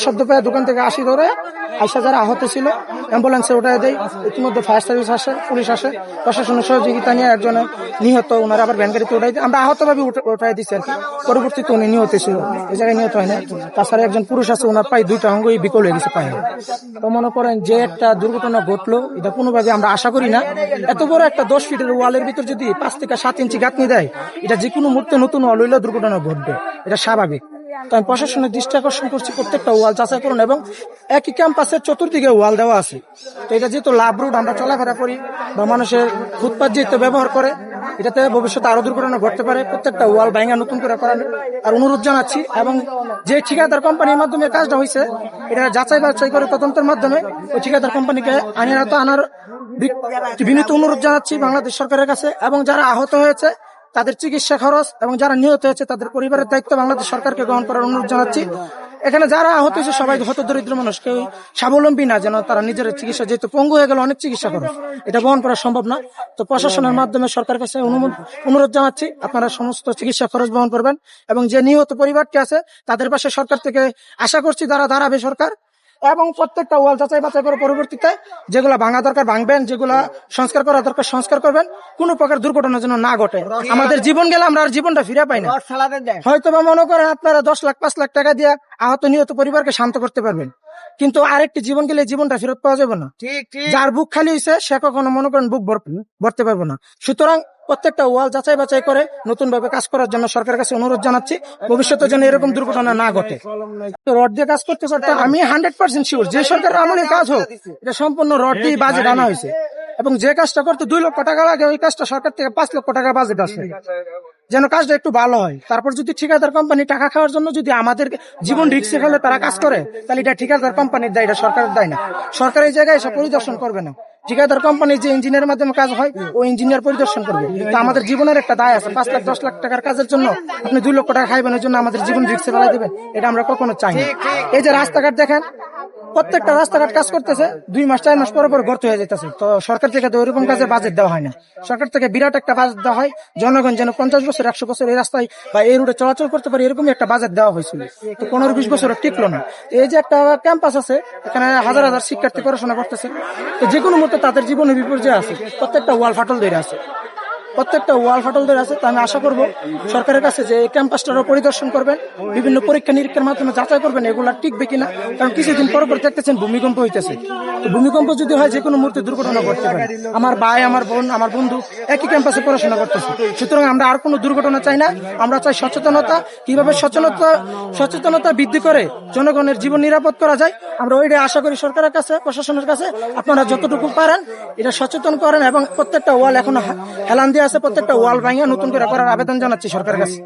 শব্দ পেয়ে দোকান থেকে আসি ধরে আইসা যারা আহত ছিল অ্যাম্বুলেন্সে উঠাই দেয়। ইতিমধ্যে ফায়ার সার্ভিস আসে, পুলিশ আসে, প্রশাসনের সহযোগিতা নিয়ে একজনে নিহত, ওনারা আবার ভ্যান গাড়িতে উঠাই দিই। আমরা আহত ভাবে উঠাই দিচ্ছি আর কি। পরবর্তীতে উনি নিহত ছিল, এই জায়গায় নিহত হয় না। তাছাড়া একজন পুরুষ আছে, ওনার পায়ে দুইটা অঙ্গই বিকল হয়ে গেছে পায়ে। তো মনে করেন যে একটা দুর্ঘটনা ঘটলো, এটা কোনোভাবে আমরা আশা করি না। এত বড় একটা 10 ফিটের ওয়ালের ভিতর যদি 5 থেকে 7 ইঞ্চি গাঁথনি দেয়, এটা যে কোনো মুহূর্তে নতুন ওয়াল হইলে দুর্ঘটনা ঘটবে, এটা স্বাভাবিক। তো আমি প্রশাসনের দৃষ্টি আকর্ষণ করছি, প্রত্যেকটা ওয়াল যাচাই করুন। এবং একই ক্যাম্পাসের চতুর্দিকে ওয়াল দেওয়া আছে। তো এটা যেহেতু লাভ রুট, আমরা চলাফেরা করি বা মানুষের ফুটপাথ যেহেতু ব্যবহার করে, এটাতে ভবিষ্যতে আরো দুর্ঘটনা ঘটতে পারে। প্রত্যেকটা ওয়াল ভাঙা নতুন করে করার আর অনুরোধ জানাচ্ছি। এবং যে ঠিকাদার কোম্পানির মাধ্যমে কাজটা হয়েছে, এটা যাচাই বাছাই করে তদন্তের মাধ্যমে ওই ঠিকাদার কোম্পানিকে আনার বিনীত অনুরোধ জানাচ্ছি বাংলাদেশ সরকারের কাছে। এবং যারা আহত হয়েছে তাদের চিকিৎসা খরচ এবং যারা নিহত হয়েছে তাদের পরিবারের দায়িত্ব বাংলাদেশ সরকারকে গ্রহণ করার অনুরোধ জানাচ্ছি। এখানে যারা আহত হয়েছে সবাই হত দরিদ্র মানুষ, কেউ স্বাবলম্বী না, যেন তারা নিজের চিকিৎসা, যেহেতু পঙ্গু হয়ে গেল অনেক চিকিৎসা খরচ, এটা বহন করা সম্ভব না। তো প্রশাসনের মাধ্যমে সরকারের কাছে অনুরোধ জানাচ্ছি, আপনারা সমস্ত চিকিৎসা খরচ বহন করবেন। এবং যে নিহত পরিবারটি আছে তাদের পাশে সরকার থেকে আশা করছি দাঁড়াবে সরকার। এবং প্রত্যেকটা ওয়াল যাচাই বাছাই করে পরবর্তীতে যেগুলা ভাঙা দরকার ভাঙবেন, যেগুলা সংস্কার করা দরকার সংস্কার করবেন। কোনো প্রকার দুর্ঘটনা যেন না ঘটে। আমাদের জীবন গেলে আমরা আর জীবনটা ফিরে পাই না। হয়তো বা মনে করেন আপনারা 10 লাখ 5 লাখ টাকা দিয়ে আহত নিহত পরিবারকে শান্ত করতে পারবেন, কিন্তু আরেকটি জীবন গেলে জীবনটা ফেরত পাওয়া যাবে না। যার বুক খালি হয়েছে সে কখনো মনে করেন বুক ভরতে পারবো না। সুতরাং প্রত্যেকটা ওয়াল যাচাই বাছাই করে নতুন ভাবে কাজ করার জন্য সরকারের কাছে অনুরোধ জানাচ্ছি, ভবিষ্যতে যেন এরকম দুর্ঘটনা না ঘটে। রড দিয়ে কাজ করতে করতে আমি 100% শিওর, যে সরকারের আমলের কাজ হোক, এটা সম্পূর্ণ রড দিয়ে বাজেট আনা হয়েছে। এবং যে কাজটা করতে 2 লক্ষ টাকা লাগে, ওই কাজটা সরকার থেকে 5 লক্ষ টাকা বাজেট আছে, যেন কাজটা একটু ভালো হয়। তারপর যদি ঠিকাদার কোম্পানি টাকা খাওয়ার জন্য যদি আমাদের জীবন রিস্কে ফেলে তারা কাজ করে, তাহলে এটা ঠিকাদার কোম্পানির দায়, এটা সরকারের দায় না। সরকার এই জায়গায় এসে পরিদর্শন করবে না। ঠিকাদার কোম্পানির যে ইঞ্জিনিয়ারের মাধ্যমে কাজ হয়, ওই ইঞ্জিনিয়ার পরিদর্শন করবে। তো আমাদের জীবনের একটা দায় আছে। 5 লাখ 10 লাখ টাকার কাজের জন্য আপনি 2 লক্ষ টাকা খাইবেন, এর জন্য আমাদের জীবন রিস্কে ফেলাই দেবেন, এটা আমরা কখনো চাই না। এই যে রাস্তাঘাট দেখেন, প্রত্যেকটা রাস্তাঘাট কাজ করতেছে 2 মাস 4 মাস পরে ঘর হয়ে যেতেছে। তো সরকার থেকে তো ওইরকম কাজে বাজেট দেওয়া হয় না। সরকার থেকে বিরাট একটা বাজেট দেওয়া হয়, জনগণ যেন 50 বছর 100 বছর এই রাস্তায় বা এই রুটে চলাচল করতে পারে, এরকমই একটা বাজেট দেওয়া হয়েছিল। তো 15-20 বছর টিকলো না। এই যে একটা ক্যাম্পাস আছে, এখানে হাজার হাজার শিক্ষার্থী পড়াশোনা করতেছে, তো যে কোনো মুহূর্তে তাদের জীবনে বিপর্যয় আছে। প্রত্যেকটা ওয়াল ফাটল ধরে আছে, প্রত্যেকটা ওয়াল ফাটলদের আছে। তো আমি আশা করবো সরকারের কাছে যে এই ক্যাম্পাসটারও পরিদর্শন করবেন, বিভিন্ন পরীক্ষা নিরীক্ষার মাধ্যমে যাচাই করবেন এগুলা টিকবে কিনা। কারণ কিছুদিন পর দেখতেছেন ভূমিকম্প হইতেছে। তো ভূমিকম্প যদি হয় যে কোনো মুহূর্তে দুর্ঘটনা ঘটতে পারে। আমার ভাই, আমার বোন, আমার বন্ধু একই ক্যাম্পাসে পড়াশোনা করতেছে। সুতরাং আমরা আর কোনো দুর্ঘটনা চাই না। আমরা চাই সচেতনতা, কিভাবে সচেতনতা বৃদ্ধি করে জনগণের জীবন নিরাপদ করা যায়। আমরা ওইটাই আশা করি সরকারের কাছে, প্রশাসনের কাছে। আপনারা যতটুকু পারেন এটা সচেতন করেন। এবং প্রত্যেকটা ওয়াল এখনো হেলান দিয়ে আছে, প্রত্যেকটা ওয়াল ভাঙিয়ে নতুন করে করার আবেদন জানাচ্ছি সরকারের কাছে।